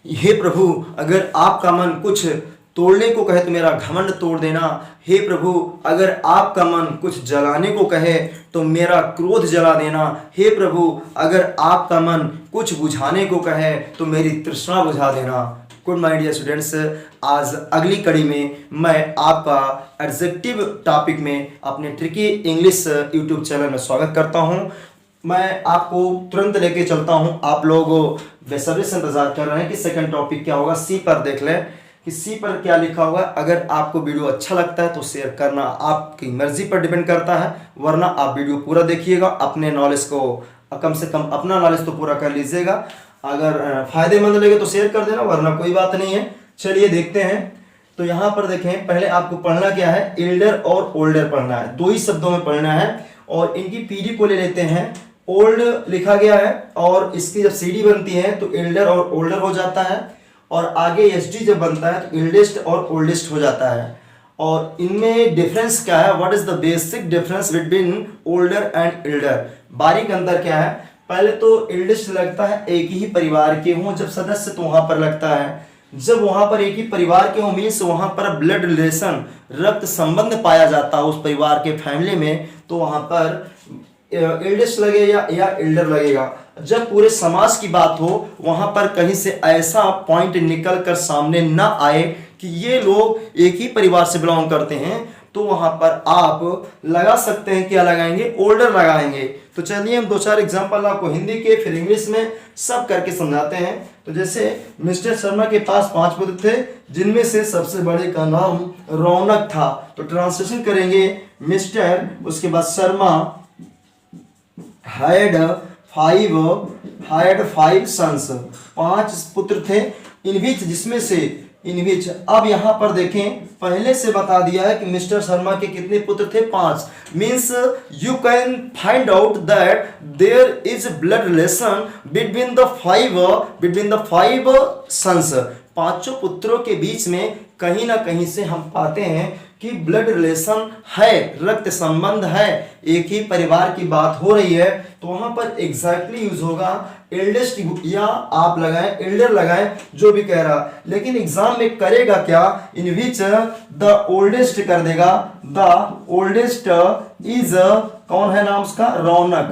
हे प्रभु, अगर आपका मन कुछ तोड़ने को कहे तो मेरा घमंड तोड़ देना। हे प्रभु, अगर आपका मन कुछ जलाने को कहे तो मेरा क्रोध जला देना। हे प्रभु, अगर आपका मन कुछ बुझाने को कहे तो मेरी तृष्णा बुझा देना। गुड माय डियर स्टूडेंट्स, आज अगली कड़ी में मैं आपका एडजेक्टिव टॉपिक में अपने ट्रिकी इंग्लिश यूट्यूब चैनल में स्वागत करता हूं। मैं आपको तुरंत लेके चलता हूं। आप लोग बेसब्री से इंतजार कर रहे हैं कि सेकंड टॉपिक क्या होगा। सी पर देख लें कि सी पर क्या लिखा हुआ है। अगर आपको वीडियो अच्छा लगता है तो शेयर करना आपकी मर्जी पर डिपेंड करता है, वरना आप वीडियो पूरा देखिएगा। अपने नॉलेज को कम से कम अपना नॉलेज तो पूरा कर लीजिएगा। अगर फायदेमंद लगे तो शेयर कर देना, वरना कोई बात नहीं है। चलिए देखते हैं। तो यहाँ पर देखें, पहले आपको पढ़ना क्या है, एल्डर और ओल्डर पढ़ना है। दो ही शब्दों में पढ़ना है और इनकी पीडी को ले लेते हैं। ओल्ड लिखा गया है और इसकी जब सीडी बनती है तो एल्डर और ओल्डर हो जाता है, और आगे एसडी जब बनता है तो एल्डेस्ट और ओल्डेस्ट हो जाता है। और इनमें डिफरेंस क्या है, what is the basic difference between older and Elder. बारीक अंतर क्या है, पहले तो एल्डेस्ट लगता है एक ही परिवार के हों जब सदस्य, तो वहां पर लगता है जब वहां पर एक ही परिवार के हों मीन्स वहां पर ब्लड रिलेशन रक्त संबंध पाया जाता है उस परिवार के फैमिली में, तो वहां पर एल्डेस्ट लगेगा या एल्डर लगेगा। जब पूरे समाज की बात हो वहां पर कहीं से ऐसा पॉइंट निकल कर सामने ना आए कि ये लोग एक ही परिवार से बिलोंग करते हैं, तो वहां पर आप लगा सकते हैं, क्या लगाएंगे, ओल्डर लगाएंगे। तो चलिए हम दो चार एग्जांपल आपको हिंदी के फिर इंग्लिश में सब करके समझाते हैं। तो जैसे मिस्टर शर्मा के पास 5 पुत्र थे, जिनमें से सबसे बड़े का नाम रौनक था। तो ट्रांसलेशन करेंगे, मिस्टर उसके बाद शर्मा had five sons, 5 पुत्र थे। इनविच जिसमें से इनविच, अब यहां पर देखें पहले से बता दिया है कि मिस्टर शर्मा के कितने पुत्र थे, 5। Means you can find out that there is blood relation between the five sons. 5 पुत्रों के बीच में कहीं ना कहीं से हम पाते हैं कि ब्लड रिलेशन है, रक्त संबंध है, एक ही परिवार की बात हो रही है। तो वहां पर एग्जैक्टली यूज होगा एल्डेस्ट, या आप लगाएं एल्डर लगाएं, जो भी कह रहा। लेकिन एग्जाम में करेगा क्या, इन विच द ओल्डेस्ट कर देगा। द ओल्डेस्ट इज, कौन है नाम उसका, रौनक।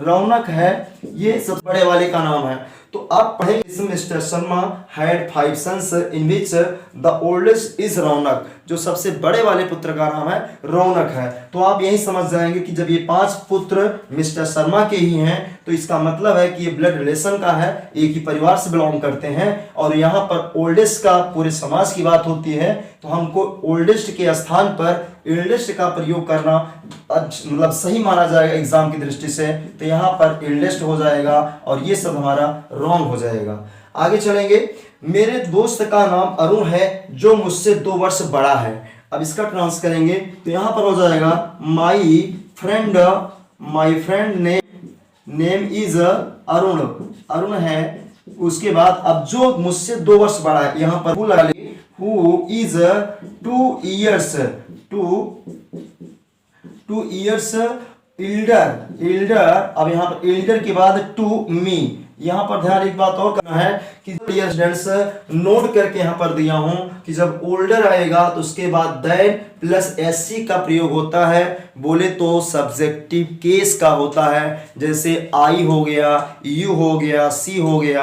रौनक है, ये सबसे बड़े वाले का नाम है। तो आप पढ़ेंगे mister Sharma had 5 sons in which the oldest is Raunak. जो सबसे बड़े वाले पुत्र का नाम है रौनक है। तो आप यही समझ जाएंगे कि जब ये 5 पुत्र मिस्टर शर्मा के ही हैं तो इसका मतलब है कि ये ब्लड रिलेशन का है, एक ही परिवार से बिलोंग करते हैं। और यहाँ पर ओल्डेस्ट का पूरे समाज की बात होती है, तो हमको ओल्डेस्ट के स्थान पर एल्डेस्ट का प्रयोग करना मतलब सही माना जाएगा एग्जाम की दृष्टि से। तो यहाँ पर एल्डेस्ट हो जाएगा और ये सब हमारा रॉन्ग हो जाएगा। आगे चलेंगे, मेरे दोस्त का नाम अरुण है जो मुझसे 2 वर्ष बड़ा है। अब इसका ट्रांस करेंगे तो यहां पर हो जाएगा माई friend name is Arun. Arun है। उसके बाद अब जो मुझसे 2 वर्ष बड़ा है, यहां पर हु लगा लेंगे, हु इज 2 इयर्स एल्डर। अब यहां पर एल्डर के बाद टू मी। यहां पर ध्यान एक बात और करना है कि स्टूडेंट्स नोट करके यहां पर दिया हूं कि जब ओल्डर आएगा तो उसके बाद देन प्लस एससी का प्रयोग होता है। बोले तो सब्जेक्टिव केस का होता है, जैसे आई हो गया, यू हो गया, सी हो गया।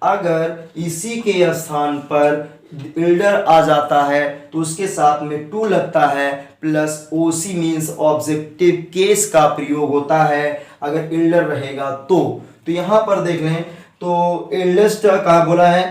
अगर इसी के स्थान पर एल्डर आ जाता है तो उसके साथ में टू लगता है, plus OC means objective case का प्रयोग होता है अगर एल्डर रहेगा तो। यहां पर देख लें तो एल्डेस्ट का बोला है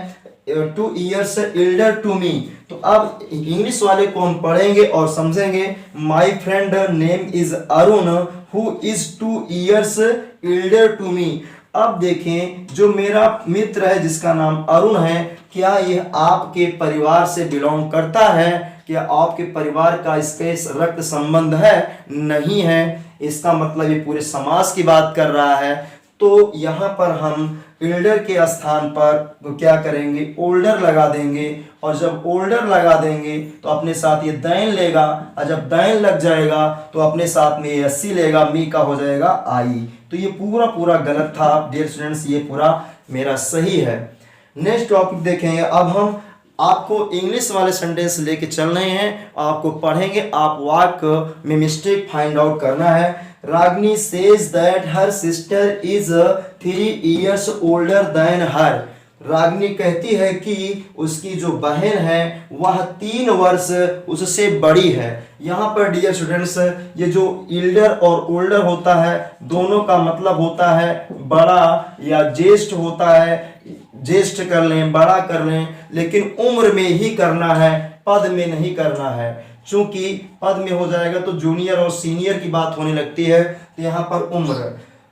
2 इयर्स एल्डर टू मी। तो अब इंग्लिश वाले को हम पढ़ेंगे और समझेंगे। My friend name is Arun who is 2 years elder to me. अब देखें, जो मेरा मित्र है जिसका नाम अरुण है, क्या यह आपके परिवार से बिलोंग करता है, क्या आपके परिवार का इसके रक्त संबंध है, नहीं है। इसका मतलब ये पूरे समाज की बात कर रहा है। तो यहाँ पर हम एल्डर के स्थान पर तो क्या करेंगे, ओल्डर लगा देंगे। और जब ओल्डर लगा देंगे तो अपने साथ ये दैन लेगा, और जब दैन लग जाएगा तो अपने साथ में ये सी लेगा, मी का हो जाएगा आई। तो ये पूरा गलत था डियर स्टूडेंट्स, ये पूरा मेरा सही है। नेक्स्ट टॉपिक देखेंगे। अब हम आपको इंग्लिश वाले सेंटेंस लेके चल रहे हैं, आपको पढ़ेंगे, आप वाक्य में मिस्टेक फाइंड आउट करना है। Ragini says that her sister is 3 years older than हर। रागिनी कहती है कि उसकी जो बहन है वह 3 वर्ष उससे बड़ी है। यहाँ पर डियर स्टूडेंट्स, ये जो इल्डर और ओल्डर होता है दोनों का मतलब होता है बड़ा या ज्येष्ठ होता है, ज्येष्ठ कर लें, बड़ा कर लें, लेकिन उम्र में ही करना है, पद में नहीं करना है। चूंकि पद में हो जाएगा तो जूनियर और सीनियर की बात होने लगती है, तो यहाँ पर उम्र।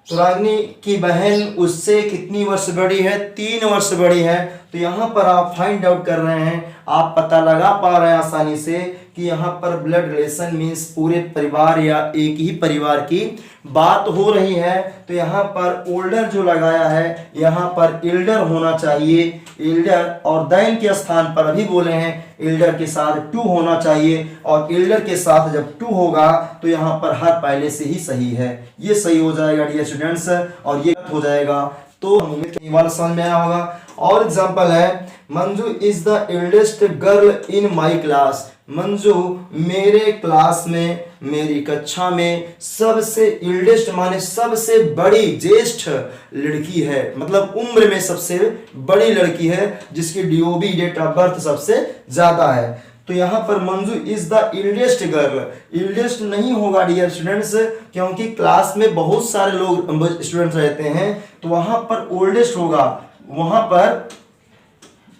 तो रागिनी की बहन उससे कितनी वर्ष बड़ी है? 3 वर्ष बड़ी है। तो यहाँ पर आप फाइंड आउट कर रहे हैं, आप पता लगा पा रहे हैं आसानी से कि यहाँ पर ब्लड रिलेशन मीन्स पूरे परिवार या एक ही परिवार की बात हो रही है। तो यहाँ पर ओल्डर जो लगाया है, यहाँ पर इल्डर होना चाहिए, इल्डर, और दैन के स्थान पर अभी बोले हैं इल्डर के साथ टू होना चाहिए, और इल्डर के साथ जब टू होगा तो यहाँ पर हर पहले से ही सही है, ये सही हो जाएगा डियर स्टूडेंट्स, और ये हो जाएगा। तो उम्मीद वाला समझ में आया होगा। और एग्जांपल है, Manju is the eldest girl in my class. Manju मेरे क्लास में, मेरी कक्षा में सबसे एल्डेस्ट माने सबसे बड़ी, ज्येष्ठ लड़की है, मतलब उम्र में सबसे बड़ी लड़की है, जिसकी डीओबी डेट ऑफ बर्थ सबसे ज्यादा है। तो यहाँ पर Manju is the eldest girl, eldest नहीं होगा डियर स्टूडेंट्स, क्योंकि क्लास में बहुत सारे लोग स्टूडेंट्स रहते हैं, तो वहां पर ओल्डेस्ट होगा, वहां पर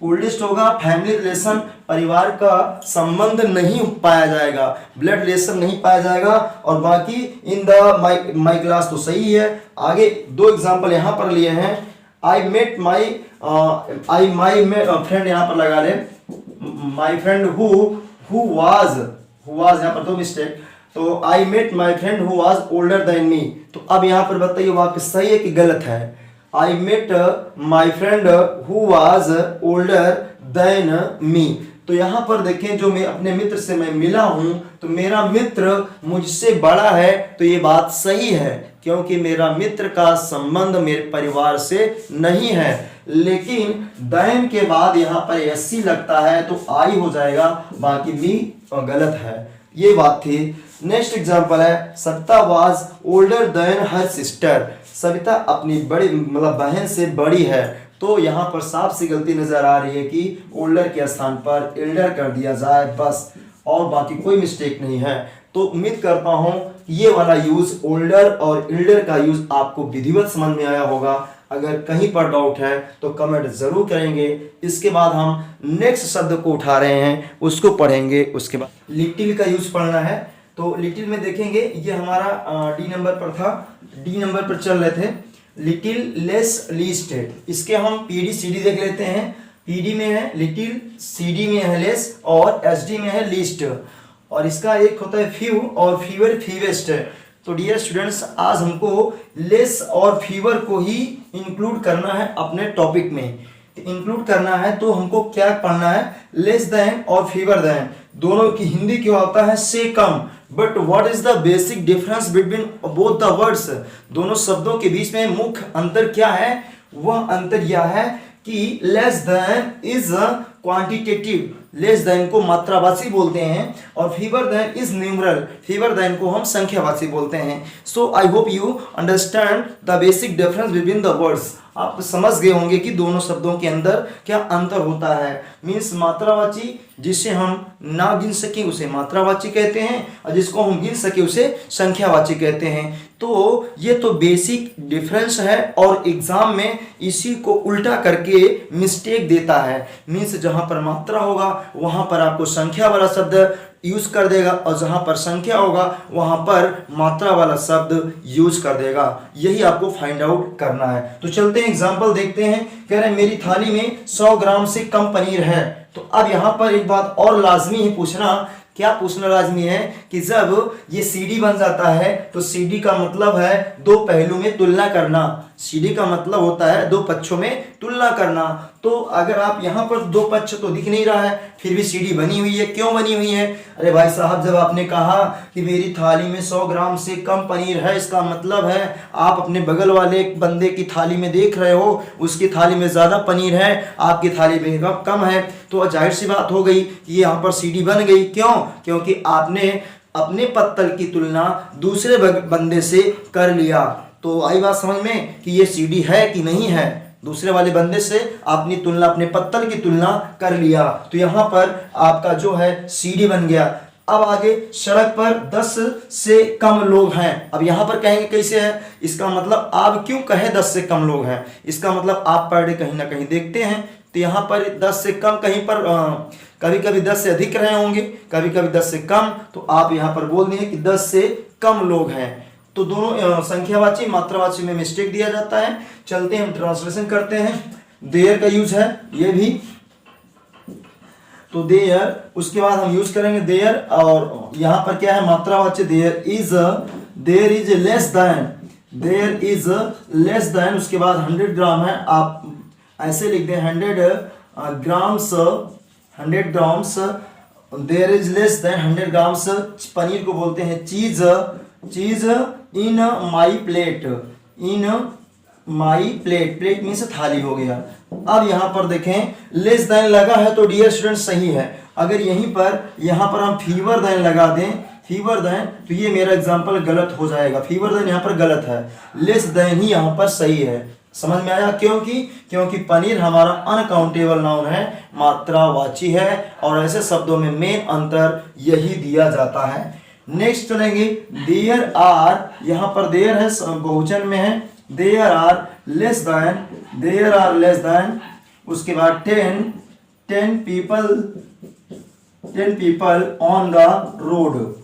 ओल्डेस्ट होगा। फैमिली रिलेशन, परिवार का संबंध नहीं पाया जाएगा, ब्लड रिलेशन नहीं पाया जाएगा, और बाकी इन द माई क्लास तो सही है। आगे 2 एग्जांपल यहाँ पर लिए हैं। आई मेट माई फ्रेंड, यहाँ पर लगा ले माई फ्रेंड हु वाज यहाँ पर 2 मिस्टेक। तो I met my friend who was older than me. तो अब यहाँ पर बताइए वाक्य सही है कि गलत है? I met my friend who was older than me। तो यहाँ पर देखें, जो मैं अपने मित्र से मैं मिला हूं, तो मेरा मित्र मुझसे बड़ा है, तो ये बात सही है, क्योंकि मेरा मित्र का संबंध मेरे परिवार से नहीं है। लेकिन दैन के बाद यहाँ पर एससी लगता है, तो आई हो जाएगा, बाकी मी गलत है, ये बात थी। नेक्स्ट एग्जांपल है, Savita was older then her sister. Savita अपनी बड़ी मतलब बहन से बड़ी है। तो यहाँ पर साफ सी गलती नजर आ रही है कि ओल्डर के स्थान पर एल्डर कर दिया जाए बस, और बाकी कोई मिस्टेक नहीं है। तो उम्मीद करता हूँ ये वाला यूज ओल्डर और एल्डर का यूज आपको विधिवत समझ में आया होगा। अगर कहीं पर डाउट है तो कमेंट जरूर करेंगे। इसके बाद हम नेक्स्ट शब्द को उठा रहे हैं, उसको पढ़ेंगे। उसके बाद लिटिल का यूज पढ़ना है। तो लिटिल में देखेंगे, ये हमारा डी नंबर पर था, डी नंबर पर चल रहे थे। Little, less, least. इसके हम पीडी सीडी देख लेते हैं। पीडी में है लिटिल, सीडी में है लेस, और एसडी में है लीस्ट। और इसका एक होता है फ्यू और फीवर, फीवेस्ट। तो डियर स्टूडेंट्स, आज हमको लेस और फीवर को ही इंक्लूड करना है अपने टॉपिक में। इंक्लूड करना है तो हमको क्या पढ़ना है? लेस देन और फीवर देन, दोनों की हिंदी क्या होता है? से कम। But what is the basic difference between both the words? दोनों शब्दों के बीच में मुख्य अंतर क्या है? वह अंतर यह है कि less than is quantitative, less than को मात्रावाची बोलते हैं, और fewer than is numeral, fewer than को हम संख्यावाची बोलते हैं। So I hope you understand the basic difference between the words. आप समझ गए होंगे कि दोनों शब्दों के अंदर क्या अंतर होता है। मीन्स मात्रावाची, जिसे हम ना गिन सके उसे मात्रावाची कहते हैं, और जिसको हम गिन सके उसे संख्यावाची कहते हैं। तो ये तो बेसिक डिफरेंस है, और एग्जाम में इसी को उल्टा करके मिस्टेक देता है। मीन्स जहां पर मात्रा होगा वहां पर आपको संख्या वाला शब्द यूज कर देगा, और जहां पर संख्या होगा वहां पर मात्रा वाला शब्द यूज कर देगा। यही आपको फाइंड आउट करना है। तो चलते हैं, एग्जांपल देखते हैं। कह रहे हैं मेरी थाली में 100 ग्राम से कम पनीर है। तो अब यहां पर एक बात और लाजमी है पूछना। क्या पूछना लाजमी है कि जब ये सीडी बन जाता है तो सीडी का मतलब है 2 पहलू में तुलना करना। सीडी का मतलब होता है दो पक्षों में तुलना करना। तो अगर आप यहाँ पर दो पक्ष तो दिख नहीं रहा है, फिर भी सीडी बनी हुई है। क्यों बनी हुई है? अरे भाई साहब, जब आपने कहा कि मेरी थाली में 100 ग्राम से कम पनीर है, इसका मतलब है आप अपने बगल वाले बंदे की थाली में देख रहे हो, उसकी थाली में ज़्यादा पनीर है, आपकी थाली में कम है। तो जाहिर सी बात हो गई कि यहाँ पर सीडी बन गई। क्यों? क्योंकि आपने अपने पत्तल की तुलना दूसरे बंदे से कर लिया। तो आई बात समझ में कि ये सीडी है कि नहीं है? दूसरे वाले बंदे से आपने तुलना, अपने पत्तल की तुलना कर लिया, तो यहाँ पर आपका जो है सीडी बन गया। अब आगे, सड़क पर 10 से कम लोग हैं। अब यहाँ पर कहेंगे कैसे है? इसका मतलब आप क्यों कहे 10 से कम लोग हैं? इसका मतलब आप पर डे कहीं ना कहीं देखते हैं, तो यहाँ पर 10 से कम, कहीं पर कभी कभी 10 से अधिक रहे होंगे, कभी कभी 10 से कम, तो आप यहाँ पर बोल देंगे कि 10 से कम लोग हैं। तो दोनों संख्यावाची मात्रावाची में मिस्टेक दिया जाता है। चलते हैं, हम ट्रांसलेशन करते हैं। देयर का यूज है ये भी, तो देयर, उसके बाद हम यूज करेंगे देयर, और यहाँ पर क्या है? मात्रावाची there is less than, there is less than, उसके बाद 100 ग्राम है, आप ऐसे लिख दें 100 grams, 100 grams, there is less than 100 grams. Paneer को बोलते हैं cheese, cheese in my plate, in my plate, plate means थाली हो गया। अब यहाँ पर देखें लेस देन लगा है तो डियर स्टूडेंट सही है। अगर यहीं पर यहाँ पर हम फीवर देन लगा दें, फीवर देन, तो ये मेरा एग्जाम्पल गलत हो जाएगा। फीवर देन यहाँ पर गलत है, लेस देन ही यहाँ पर सही है। समझ में आया? क्योंकि पनीर हमारा अनकाउंटेबल नाउन है, मात्रावाची है, और ऐसे शब्दों में मेन अंतर यही दिया जाता है। नेक्स्ट चलेंगे, देयर आर, यहाँ पर देयर है बहुवचन में है, there are less than, there are less than, उसके बाद 10 पीपल ऑन द रोड,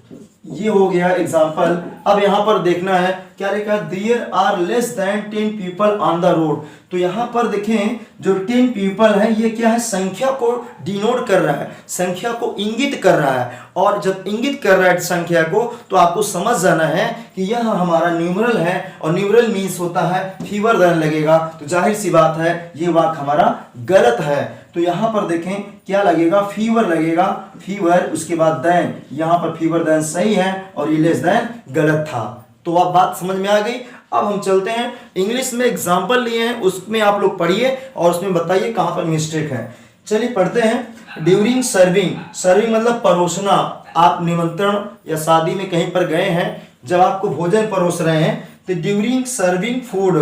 ये हो गया एग्जाम्पल। अब यहाँ पर देखना है क्या लिखा? There are less than 10 people on the road. तो यहाँ पर देखें जो 10 पीपल है, ये क्या है? संख्या को डिनोट कर रहा है, संख्या को इंगित कर रहा है। और जब इंगित कर रहा है संख्या को, तो आपको समझ जाना है कि यह हमारा न्यूमरल है, और न्यूमरल मीन्स होता है फीवर देन लगेगा। तो जाहिर सी बात है ये वाक्य हमारा गलत है। तो यहाँ पर देखें क्या लगेगा? फीवर लगेगा, फीवर, उसके बाद देन, यहाँ पर फीवर देन सही है और ये लेस देन गलत था। तो आप बात समझ में आ गई। अब हम चलते हैं, इंग्लिश में एग्जाम्पल लिए हैं, उसमें आप लोग पढ़िए और उसमें बताइए कहाँ पर मिस्टेक है। चलिए पढ़ते हैं। ड्यूरिंग सर्विंग, सर्विंग मतलब परोसना। आप निमंत्रण या शादी में कहीं पर गए हैं, जब आपको भोजन परोस रहे हैं, तो ड्यूरिंग सर्विंग फूड,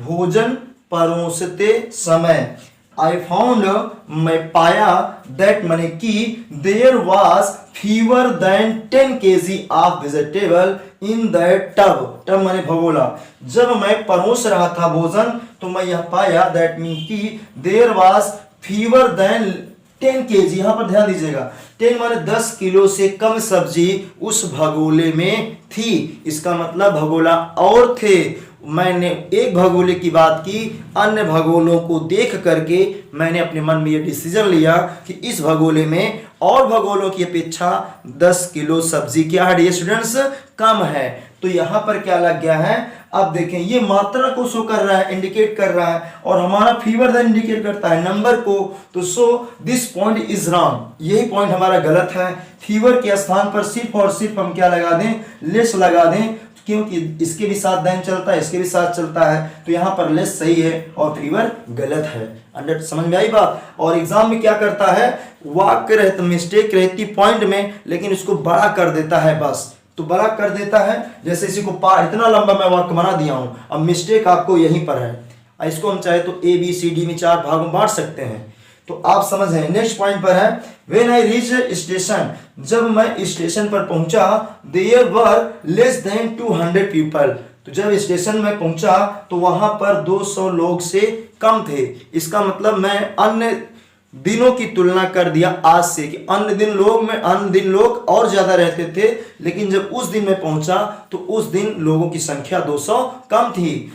भोजन परोसते समय, आई फाउंड, मैं पाया, दैट मैंने कि, there was fewer than 10 kg of vegetable in that tub, tub माने भगोला। जब मैं परोस रहा था भोजन, तो मैं यह पाया, दैट मीन कि, there was fewer than 10 kg, यहाँ पर ध्यान दीजिएगा, 10 माने 10 किलो से कम सब्जी उस भगोले में थी। इसका मतलब भगोला और थे। मैंने एक भगोले की बात की, अन्य भगोलों को देख करके मैंने अपने मन में यह डिसीजन लिया कि इस भगोले में और भगोलों की अपेक्षा 10 किलो सब्जी क्या है डियर स्टूडेंट्स? कम है। तो यहाँ पर क्या लग गया है? अब देखें ये मात्रा को शो कर रहा है, इंडिकेट कर रहा है, और हमारा फीवर देन इंडिकेट करता है नंबर को। तो so this point is wrong, यही पॉइंट हमारा गलत है। फीवर के स्थान पर सिर्फ और सिर्फ हम क्या लगा दें? लेस लगा दें, क्योंकि इसके भी साथ देन चलता है, इसके भी साथ चलता है। तो यहाँ पर लेस सही है और फीवर गलत है। अंडर समझ में आई बात? और एग्जाम में क्या करता है? वाक्य रहता, मिस्टेक रहती पॉइंट में, लेकिन इसको बड़ा कर देता है बस। तो बड़ा कर देता है, जैसे इसी को इतना लंबा मैं वाक्य बना दिया हूं, अब मिस्टेक आपको यहीं पर है। इसको हम चाहे तो ABCD में 4 भागों में बांट सकते हैं। तो आप समझ हैं। नेक्स्ट पॉइंट पर है, व्हेन आई रीच स्टेशन, जब मैं स्टेशन पर पहुंचा, there were less than 200 people, तो जब स्टेशन में पहुंचा तो वहां पर 200 लोग से कम थे। इसका मतलब मैं अन्य दिनों की तुलना कर दिया आज से, कि अन्य दिन लोग और ज्यादा रहते थे, लेकिन जब उस दिन में पहुंचा तो उस दिन लोगों की संख्या 200 कम थी,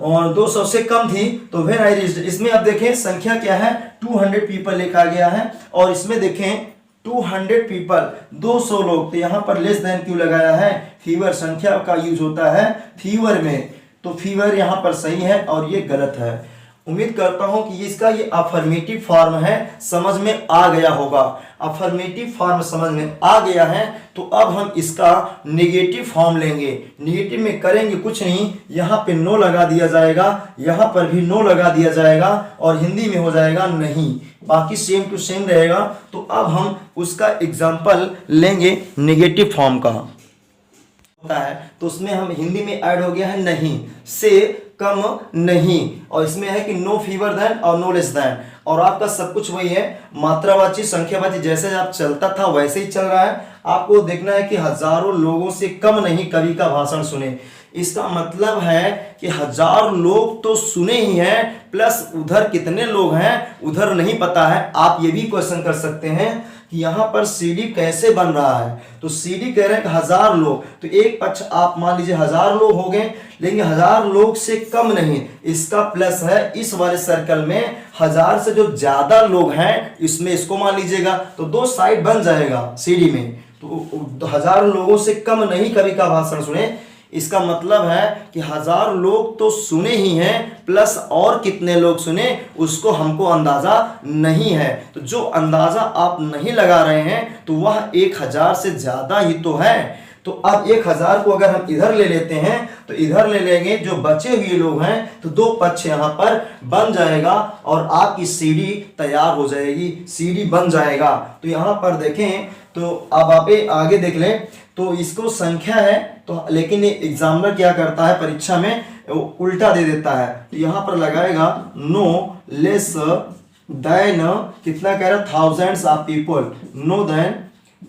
और 200 से कम थी। तो व्हेन आई रीच्ड, इसमें अब देखें संख्या क्या है? 200 पीपल लिखा गया है, और इसमें देखें 200 पीपल 200 लोग, तो यहाँ पर लेस देन क्यों लगाया है? फीवर संख्या का यूज होता है फीवर में। तो फीवर यहाँ पर सही है और ये गलत है। उम्मीद करता हूं कि इसका ये अफर्मेटिव फॉर्म है, समझ में आ गया होगा। अफर्मेटिव फॉर्म समझ में आ गया है तो अब हम इसका नेगेटिव फॉर्म लेंगे। नेगेटिव में करेंगे कुछ नहीं, यहाँ पे नो लगा दिया जाएगा, यहाँ पर भी नो लगा दिया जाएगा और हिंदी में हो जाएगा नहीं, बाकी सेम टू सेम रहेगा। तो अब हम उसका एग्जाम्पल लेंगे नेगेटिव फॉर्म का होता है, तो उसमें हम हिंदी में ऐड हो गया है नहीं, से कम नहीं, और इसमें है कि नो फीवर देन और नो लेस देन, और आपका सब कुछ वही है, मात्रावाची संख्यावाची जैसे आप चलता था वैसे ही चल रहा है। आपको देखना है कि हजारों लोगों से कम नहीं कवि का भाषण सुने। इसका मतलब है कि 1000 लोग तो सुने ही हैं, प्लस उधर कितने लोग हैं उधर नहीं पता है। आप ये भी क्वेश्चन कर सकते हैं कि यहाँ पर सीडी कैसे बन रहा है, तो सीडी कह रहे हैं कि 1000 लोग, तो एक पक्ष आप मान लीजिए 1000 लोग हो गए, लेकिन 1000 लोग से कम नहीं, इसका प्लस है इस वाले सर्कल में 1000 से जो ज्यादा लोग हैं इसमें इसको मान लीजिएगा, तो दो साइड बन जाएगा सीडी में। तो 1000 लोगों से कम नहीं कवि का भाषण सुने, इसका मतलब है कि 1000 लोग तो सुने ही हैं, प्लस और कितने लोग सुने उसको हमको अंदाजा नहीं है। तो जो अंदाजा आप नहीं लगा रहे हैं तो वह 1000 से ज्यादा ही तो है। तो अब 1000 को अगर हम इधर ले लेते हैं तो इधर ले लेंगे, जो बचे हुए लोग हैं तो दो पक्ष यहाँ पर बन जाएगा और आपकी सीडी तैयार हो जाएगी, सीडी बन जाएगा। तो यहाँ पर देखें तो अब आप आगे देख लें, तो इसको संख्या है तो, लेकिन एग्जामिनर क्या करता है परीक्षा में उल्टा दे देता है। तो यहाँ पर लगाएगा नो लेस देन, कितना कह रहा है, thousands of people, no than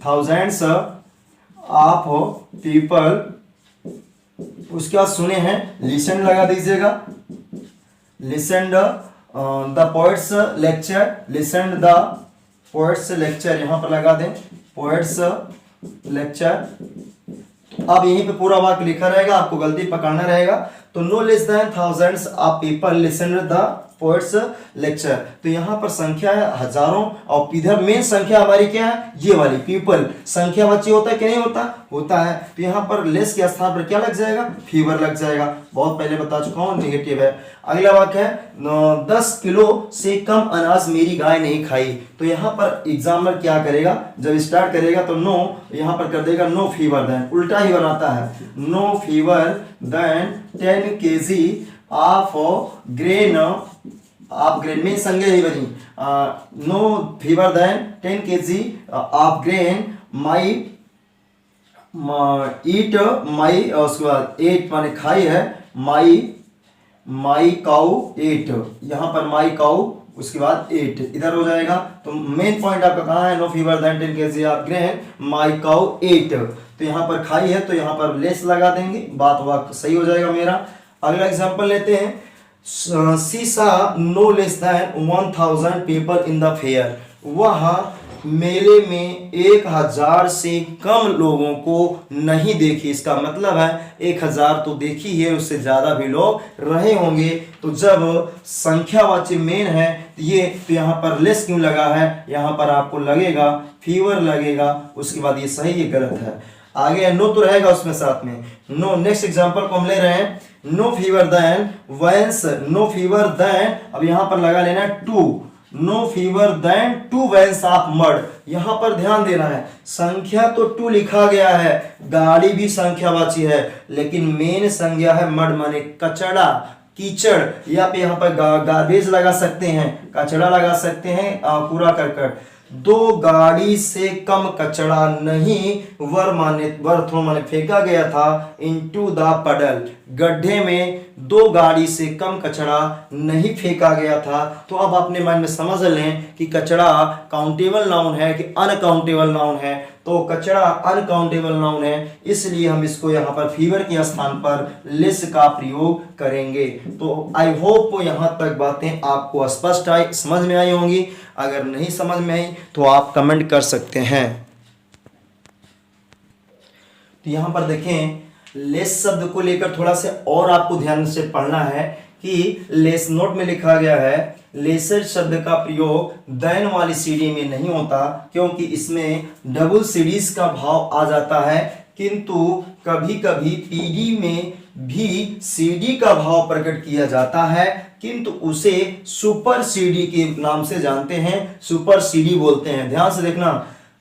thousands of people. उसके बाद सुने हैं, लिसन लगा दीजिएगा, listen the poets lecture, listen the poets lecture यहाँ पर लगा दें, पोएट्स लेक्चर। अब यहीं पे पूरा वाक्य लिखा रहेगा, आपको गलती पकड़ना रहेगा। तो no less than thousands of people listen the poets lecture. तो यहाँ पर संख्या है हजारों और इधर मेन संख्या हमारी क्या है, ये वाली पीपल। संख्यावाची होता है कि नहीं होता, होता है। तो यहाँ पर लेस के स्थान पर क्या लग जाएगा, फीवर लग जाएगा, बहुत पहले बता चुका हूँ, नेगेटिव है। अगला वाक्य है 10 किलो से कम अनाज मेरी गाय नहीं खाई। तो यहाँ पर एग्जामिनर क्या करेगा, जब स्टार्ट करेगा तो नो यहाँ पर कर देगा नो फीवर देन, उल्टा ही बनाता है, no fewer than 10 kg of grain, आप ग्रेन में संज्ञा ही बनी, no fewer than 10 kg of grain my eat my, उसके बाद 8 माने खाई है, माई काउ 8, यहाँ पर माई काउ उसके बाद 8 इधर हो जाएगा। तो मेन पॉइंट आपका कहाँ है, no fewer than 10 kg of grain my cow 8। तो यहाँ पर खाई है तो यहाँ पर लेस लगा देंगे, बात वाक सही हो जाएगा मेरा। अगला एग्जांपल लेते हैं, सी सा no less than 1000 people in the fair. वह मेले में 1000 से कम लोगों को नहीं देखी। इसका मतलब है 1000 तो देखी है, उससे ज्यादा भी लोग रहे होंगे। तो जब संख्यावाची मेन है ये, तो यहाँ पर लेस क्यों लगा है, यहाँ पर आपको लगेगा फीवर लगेगा, उसके बाद ये सही ये गलत है। आगे नो तो रहेगा उसमें साथ में नो। नेक्स्ट एग्जांपल को हम ले रहे हैं, no fewer than ones, no fewer than, अब यहाँ पर लगा लेना 2, no fewer than 2 ones of mud. यहाँ पर ध्यान देना है, संख्या तो 2 लिखा गया है, गाड़ी भी संख्यावाची है, लेकिन मेन संज्ञा है मड माने कचड़ा कीचड़, या पे यहाँ पर गार्बेज लगा सकते हैं, कचड़ा लगा सकते हैं, कूड़ा करकट। 2 गाड़ी से कम कचड़ा नहीं, वर्थ माने फेंका गया था, इनटू द पडल, गड्ढे में 2 गाड़ी से कम कचड़ा नहीं फेंका गया था। तो अब अपने मन में समझ लें कि कचड़ा काउंटेबल नाउन है कि अनकाउंटेबल नाउन है। तो कचड़ा अनकाउंटेबल नाउन है, इसलिए हम इसको यहाँ पर फीवर के स्थान पर लेस का प्रयोग करेंगे। तो आई होप यहाँ तक बातें आपको स्पष्ट आई, समझ में आई होंगी। अगर नहीं समझ में आई तो आप कमेंट कर सकते हैं। तो यहाँ पर देखें, लेस शब्द को लेकर थोड़ा सा और आपको ध्यान से पढ़ना है कि लेस नोट में लिखा गया है, लेसर शब्द का प्रयोग देन वाली सीढ़ी में नहीं होता, क्योंकि इसमें डबल सीरीज का भाव आ जाता है। किंतु कभी कभी पीडी में भी सीडी का भाव प्रकट किया जाता है, किंतु उसे सुपर सीडी के नाम से जानते हैं, सुपर सीडी बोलते हैं। ध्यान से देखना,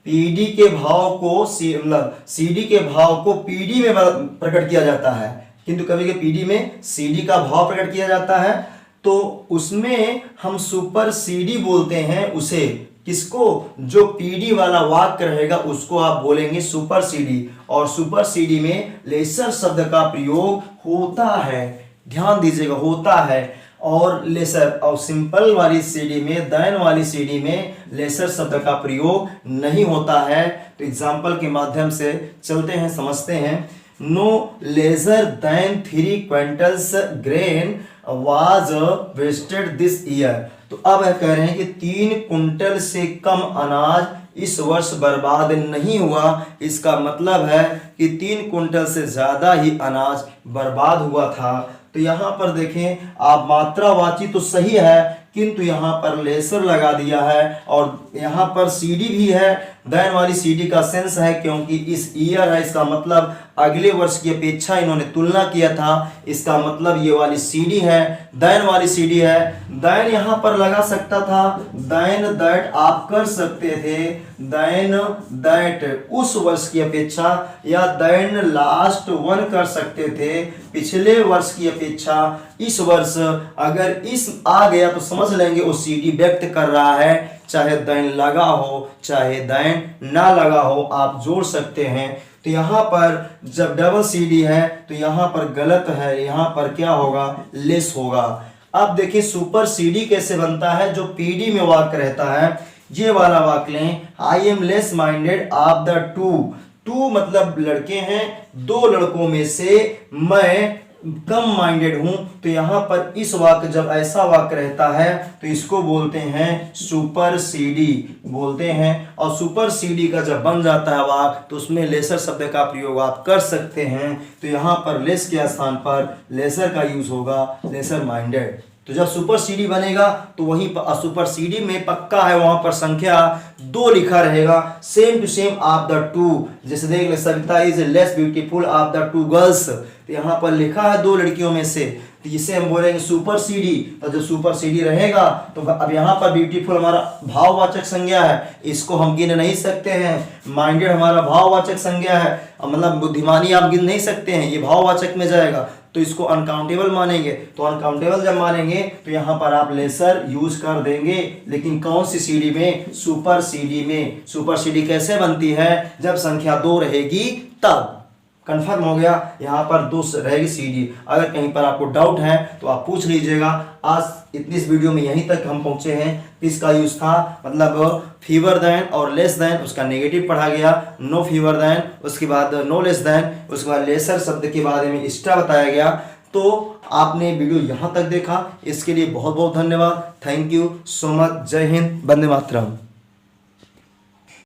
पीडी के भाव को सीडी के भाव को पीडी में प्रकट किया जाता है, किंतु कभी कभी पीडी में सीडी का भाव प्रकट किया जाता है, तो उसमें हम सुपर सीडी बोलते हैं उसे। किसको? जो पीडी वाला वाक्य रहेगा उसको आप बोलेंगे सुपर सीडी, और सुपर सीडी में लेसर शब्द का प्रयोग होता है। ध्यान दीजिएगा, होता है। और लेसर और सिंपल वाली सीडी में, दैन वाली सीडी में लेसर शब्द का प्रयोग नहीं होता है। तो एग्जाम्पल के माध्यम से चलते हैं, समझते हैं। No lesser than 3 quintals grain was wasted this year. तो अब कह रहे हैं कि 3 कुंटल से कम अनाज इस वर्ष बर्बाद नहीं हुआ। इसका मतलब है कि 3 कुंटल से ज्यादा ही अनाज बर्बाद हुआ था। तो यहाँ पर देखें आप, मात्रावाची तो सही है, किंतु यहाँ पर लेसर लगा दिया है, और यहाँ पर सीडी भी है। दैन वाली सीडी का सेंस है क्योंकि इस ईयर है, इसका मतलब अगले वर्ष की अपेक्षा इन्होंने तुलना किया था, इसका मतलब ये वाली सीडी है, दैन वाली सीडी है। दैन यहाँ पर लगा सकता था, दैन दैट आप कर सकते थे, दैन दैट उस वर्ष की अपेक्षा, या दैन लास्ट वन कर सकते थे, पिछले वर्ष की अपेक्षा इस वर्ष। अगर इस आ गया तो समझ लेंगे वो सीडी व्यक्त कर रहा है, चाहे दैन लगा हो चाहे दैन ना लगा हो, आप जोड़ सकते हैं। तो यहाँ पर जब डबल सीडी है तो यहाँ पर गलत है, यहाँ पर क्या होगा? लेस होगा। अब देखिए सुपर सीडी कैसे बनता है, जो पीडी में वाक्य रहता है। ये वाला वाक्य लें, I am less minded of the two मतलब लड़के हैं, 2 लड़कों में से मैं कम माइंडेड हूं। तो यहां पर इस वाक्य, जब ऐसा वाक्य रहता है तो इसको बोलते हैं सुपर सीडी बोलते हैं। और सुपर सीडी का जब बन जाता है वाक्य तो उसमें लेसर शब्द का प्रयोग आप कर सकते हैं। तो यहां पर लेस के स्थान पर लेसर का यूज होगा, लेसर माइंडेड। तो जब सुपर सीडी बनेगा तो वहीं पर सुपर सीडी में पक्का है, वहां पर संख्या 2 लिखा रहेगा, same to same of the 2। जैसे देख ले, Savita is less beautiful of the 2 girls. तो यहाँ पर लिखा है 2 लड़कियों में से, तो इसे हम बोलेंगे सुपर सीडी। तो जब सुपर सीडी रहेगा तो अब यहाँ पर ब्यूटीफुल हमारा भाववाचक संज्ञा है, इसको हम गिन नहीं सकते हैं। माइंडेड हमारा भाववाचक संज्ञा है, मतलब बुद्धिमानी आप गिन नहीं सकते हैं, ये भाववाचक में जाएगा, तो इसको अनकाउंटेबल मानेंगे। तो अनकाउंटेबल जब मानेंगे तो यहाँ पर आप लेसर यूज कर देंगे, लेकिन कौन सी सीडी में? सुपर सीडी में। सुपर सीडी कैसे बनती है? जब संख्या 2 रहेगी तब। कंफर्म हो गया, यहाँ पर 2 रहेगी सीडी। अगर कहीं पर आपको डाउट है तो आप पूछ लीजिएगा। आज इतनी इस वीडियो में यहीं तक हम पहुंचे हैं। किसका यूज था? मतलब फीवर दैन और लेस दैन, उसका नेगेटिव पढ़ा गया, नो फीवर दैन, उसके बाद नो लेस दैन, उसके बाद लेसर शब्द के बारे में एक्स्ट्रा बताया गया। तो आपने वीडियो यहाँ तक देखा, इसके लिए बहुत बहुत धन्यवाद। Thank you so much. जय हिंद, वंदे मातरम।